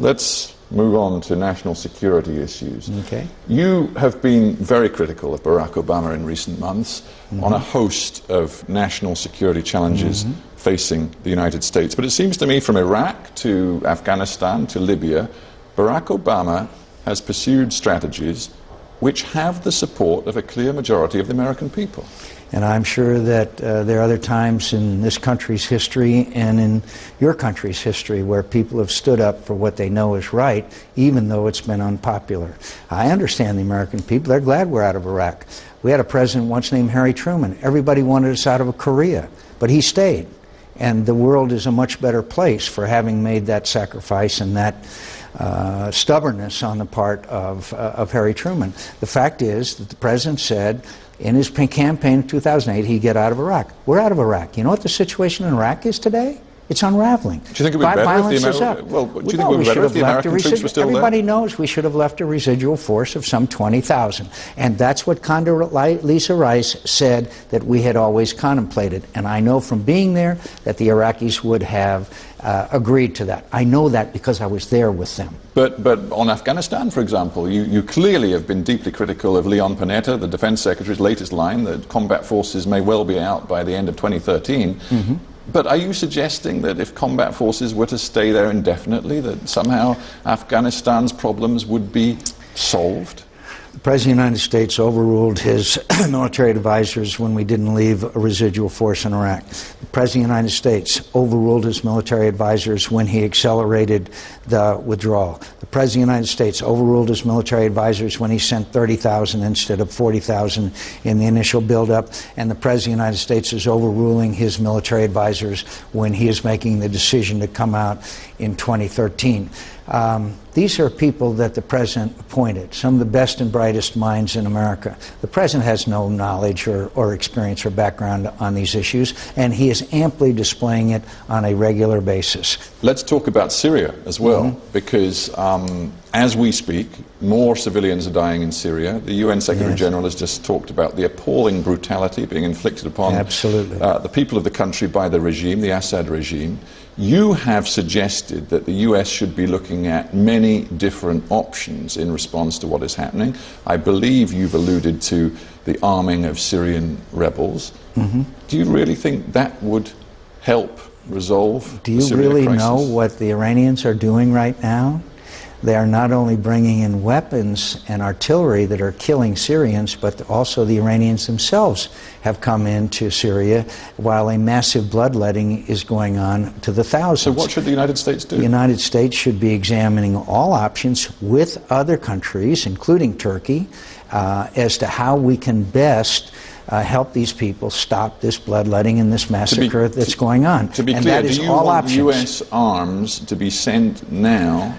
Let's move on to national security issues. Okay. You have been very critical of Barack Obama in recent months on a host of national security challenges facing the United States. But it seems to me, from Iraq to Afghanistan to Libya, Barack Obama has pursued strategies which have the support of a clear majority of the American people. And I'm sure that there are other times in this country's history and in your country's history where people have stood up for what they know is right, even though it's been unpopular. I understand the American people. They're glad we're out of Iraq. We had a president once named Harry Truman. Everybody wanted us out of Korea, but he stayed. And the world is a much better place for having made that sacrifice and that stubbornness on the part of Harry Truman. The fact is that the president said in his campaign in 2008 he'd get out of Iraq. We're out of Iraq. You know what the situation in Iraq is today? It's unraveling. Do you think it would be better if the American troops were still there? Everybody knows we should have left a residual force of some 20,000. And that's what Condoleezza Rice said that we had always contemplated. And I know from being there that the Iraqis would have agreed to that. I know that because I was there with them. But on Afghanistan, for example, you clearly have been deeply critical of Leon Panetta, the Defense Secretary's latest line that combat forces may well be out by the end of 2013. But are you suggesting that if combat forces were to stay there indefinitely, that somehow Afghanistan's problems would be solved? The President of the United States overruled his military advisors when we didn't leave a residual force in Iraq. The President of the United States overruled his military advisors when he accelerated the withdrawal. The President of the United States overruled his military advisors when he sent 30,000 instead of 40,000 in the initial buildup. And the President of the United States is overruling his military advisors when he is making the decision to come out in 2013. These are people that the President appointed, some of the best and brightest minds in America. The President has no knowledge or experience or background on these issues, and he is amply displaying it on a regular basis. Let's talk about Syria as well, because as we speak, more civilians are dying in Syria. The UN Secretary General has just talked about the appalling brutality being inflicted upon the people of the country by the regime, the Assad regime. You have suggested that the US should be looking at many different options in response to what is happening. I believe you've alluded to the arming of Syrian rebels. Do you really think that would help resolve the Syria crisis? Do you really know what the Iranians are doing right now? They are not only bringing in weapons and artillery that are killing Syrians, but also the Iranians themselves have come into Syria while a massive bloodletting is going on to the thousands. So what should the United States do? The United States should be examining all options with other countries, including Turkey, as to how we can best help these people stop this bloodletting and this massacre that's going on. To be clear, do you want U.S. arms to be sent now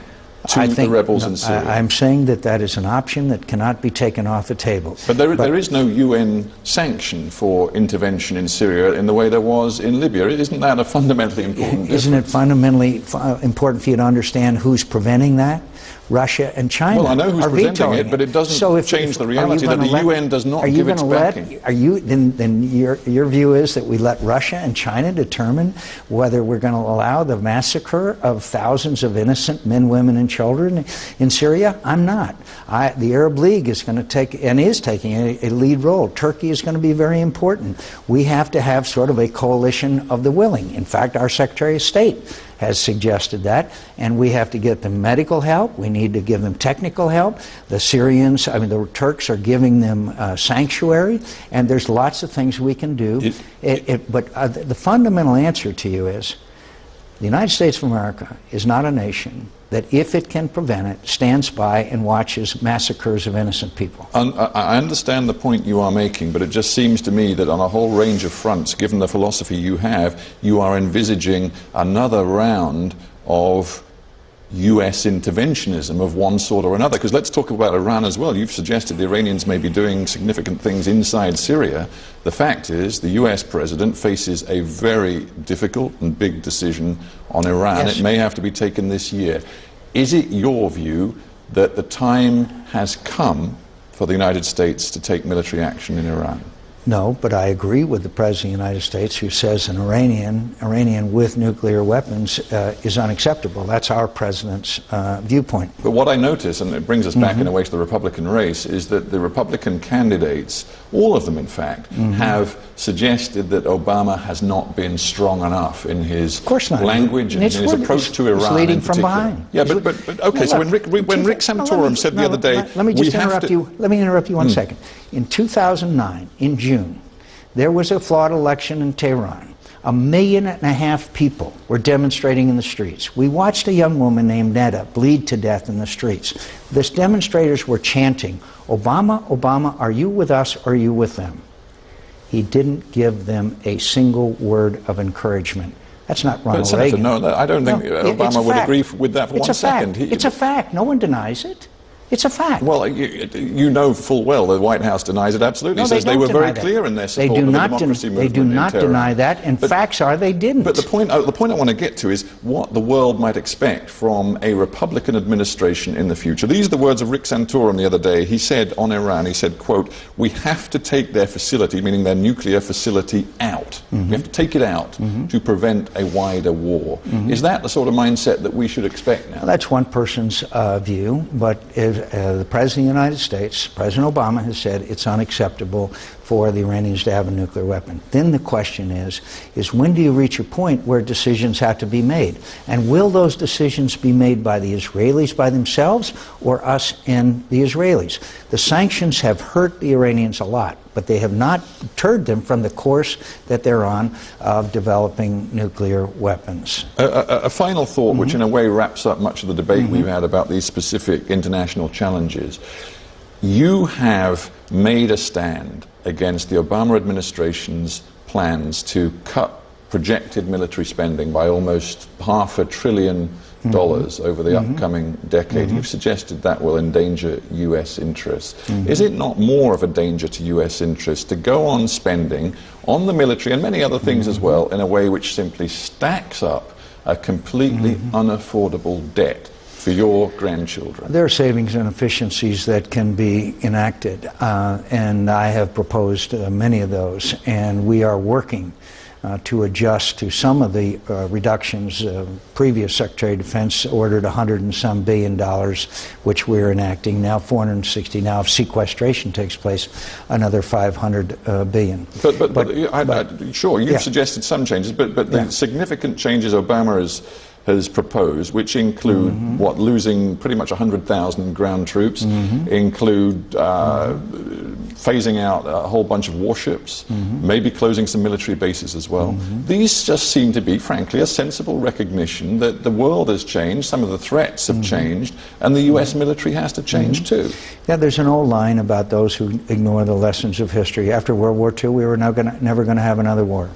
to the rebels in Syria? I'm saying that that is an option that cannot be taken off the table. But there is no UN sanction for intervention in Syria in the way there was in Libya. Isn't that a fundamentally important difference? Isn't it fundamentally important for you to understand who's preventing that? Russia and China. Well, I know who's presenting it, but it doesn't change the reality that the UN does not give its backing. Then your view is that we let Russia and China determine whether we're going to allow the massacre of thousands of innocent men, women, and children in Syria? I'm not. The Arab League is going to take, and is taking, a lead role. Turkey is going to be very important. We have to have sort of a coalition of the willing. In fact, our Secretary of State has suggested that, and we have to get them medical help. We need to give them technical help. The Syrians, the Turks are giving them sanctuary, and there's lots of things we can do. But the fundamental answer to you is the United States of America is not a nation that, if it can prevent it, stands by and watches massacres of innocent people. I understand the point you are making, but it just seems to me that on a whole range of fronts, given the philosophy you have, you are envisaging another round of US interventionism of one sort or another. Because let's talk about Iran as well. You've suggested the Iranians may be doing significant things inside Syria. The fact is the US president faces a very difficult and big decision on Iran. It may have to be taken this year. Is it your view that the time has come for the United States to take military action in Iran? No, but I agree with the President of the United States who says an Iranian with nuclear weapons is unacceptable. That's our President's viewpoint. But what I notice, and it brings us back in a way to the Republican race, is that the Republican candidates, all of them in fact, have suggested that Obama has not been strong enough in his language and in his approach to Iran. Leading in from behind. Yeah, but okay. No, so when Rick Santorum said the other day, let me interrupt you 1 second. In 2009, in June, there was a flawed election in Tehran. 1.5 million people were demonstrating in the streets. We watched a young woman named Netta bleed to death in the streets. The demonstrators were chanting, "Obama, Obama, are you with us or are you with them?" He didn't give them a single word of encouragement. That's not Ronald Reagan. No, I don't think Obama would agree with that for 1 second. It's a fact. No one denies it. It's a fact. Well, you know full well the White House denies it absolutely. No, says they were very clear in their support of the democracy movement. They do not deny that, and facts are they didn't. But the point I want to get to is what the world might expect from a Republican administration in the future. These are the words of Rick Santorum the other day. He said on Iran, he said, quote, "We have to take their facility," meaning their nuclear facility, out. We have to take it out to prevent a wider war. Is that the sort of mindset that we should expect now? Well, that's one person's view, but the President of the United States, President Obama, has said it's unacceptable for the Iranians to have a nuclear weapon. Then the question is when do you reach a point where decisions have to be made? And will those decisions be made by the Israelis by themselves or us and the Israelis? The sanctions have hurt the Iranians a lot, but they have not deterred them from the course that they're on of developing nuclear weapons. A final thought, which in a way wraps up much of the debate we've had about these specific international challenges. You have made a stand against the Obama administration's plans to cut projected military spending by almost $500 billion over the upcoming decade. You've suggested that will endanger U.S. interests. Is it not more of a danger to U.S. interests to go on spending on the military and many other things as well in a way which simply stacks up a completely unaffordable debt for your grandchildren? There are savings and efficiencies that can be enacted, and I have proposed many of those, and we are working to adjust to some of the reductions. Previous Secretary of Defense ordered $100 and some billion, which we're enacting now, 460. Now, if sequestration takes place, another 500 billion. Sure, you've suggested some changes, but the significant changes Obama has proposed, which include losing pretty much 100,000 ground troops, include phasing out a whole bunch of warships, maybe closing some military bases as well. These just seem to be, frankly, a sensible recognition that the world has changed, some of the threats have changed, and the U.S. military has to change too. Yeah, there's an old line about those who ignore the lessons of history. After World War II, we were never going to have another war.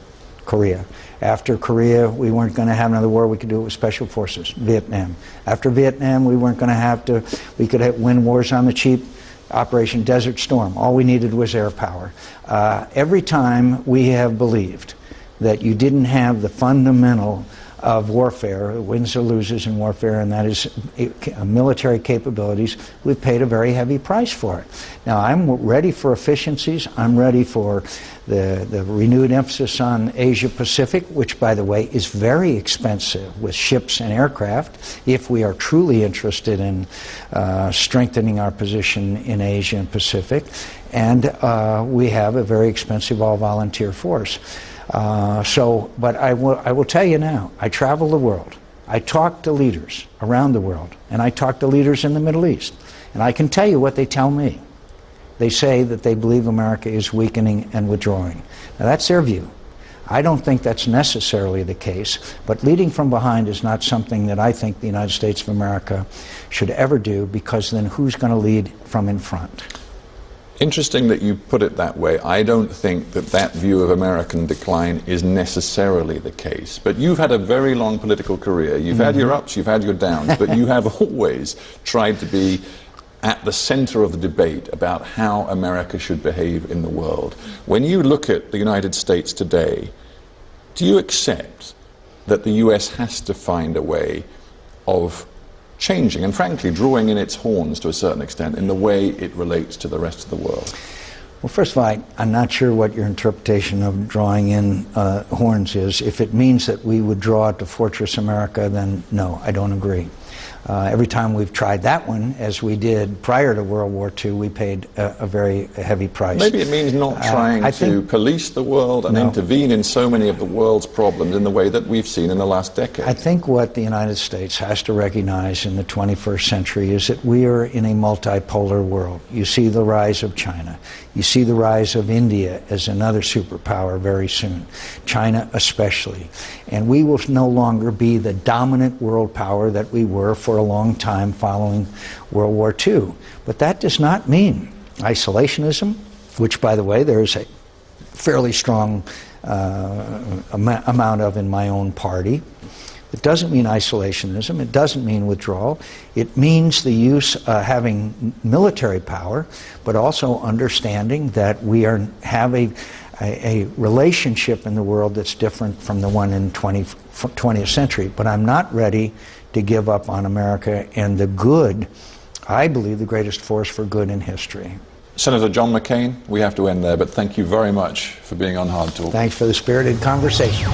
Korea. After Korea, we weren't going to have another war. We could do it with special forces. Vietnam. After Vietnam, we weren't going to have to. We could win wars on the cheap. Operation Desert Storm. All we needed was air power. Every time we have believed that you didn't have the fundamental of warfare, wins or loses in warfare, and that is military capabilities, we've paid a very heavy price for it. Now, I'm ready for efficiencies. I'm ready for the renewed emphasis on Asia-Pacific, which, by the way, is very expensive with ships and aircraft, if we are truly interested in strengthening our position in Asia and Pacific. And we have a very expensive all-volunteer force. But I will tell you now, I travel the world. I talk to leaders around the world, and I talk to leaders in the Middle East. And I can tell you what they tell me. They say that they believe America is weakening and withdrawing. Now, that's their view. I don't think that's necessarily the case, but leading from behind is not something that I think the United States of America should ever do, because then who's going to lead from in front? Interesting that you put it that way. I don't think that that view of American decline is necessarily the case. But you've had a very long political career. You've had your ups, you've had your downs, but you have always tried to be at the center of the debate about how America should behave in the world. When you look at the United States today, do you accept that the U.S. has to find a way of changing and, frankly, drawing in its horns to a certain extent in the way it relates to the rest of the world? Well, first of all, I'm not sure what your interpretation of drawing in horns is. If it means that we would draw to Fortress America, then no, I don't agree. Every time we've tried that one, as we did prior to World War II, we paid a very heavy price. Maybe it means not trying to police the world and intervene in so many of the world's problems in the way that we've seen in the last decade. I think what the United States has to recognize in the 21st century is that we are in a multipolar world. You see the rise of China. You see the rise of India as another superpower very soon, China especially. And we will no longer be the dominant world power that we were for a long time following World War II. But that does not mean isolationism, which, by the way, there is a fairly strong amount of in my own party. It doesn't mean isolationism. It doesn't mean withdrawal. It means the use having military power, but also understanding that we have a relationship in the world that's different from the one in 20th century. But I'm not ready to give up on America and the good, I believe, the greatest force for good in history. Senator John McCain, we have to end there, but thank you very much for being on Hard Talk. Thanks for the spirited conversation.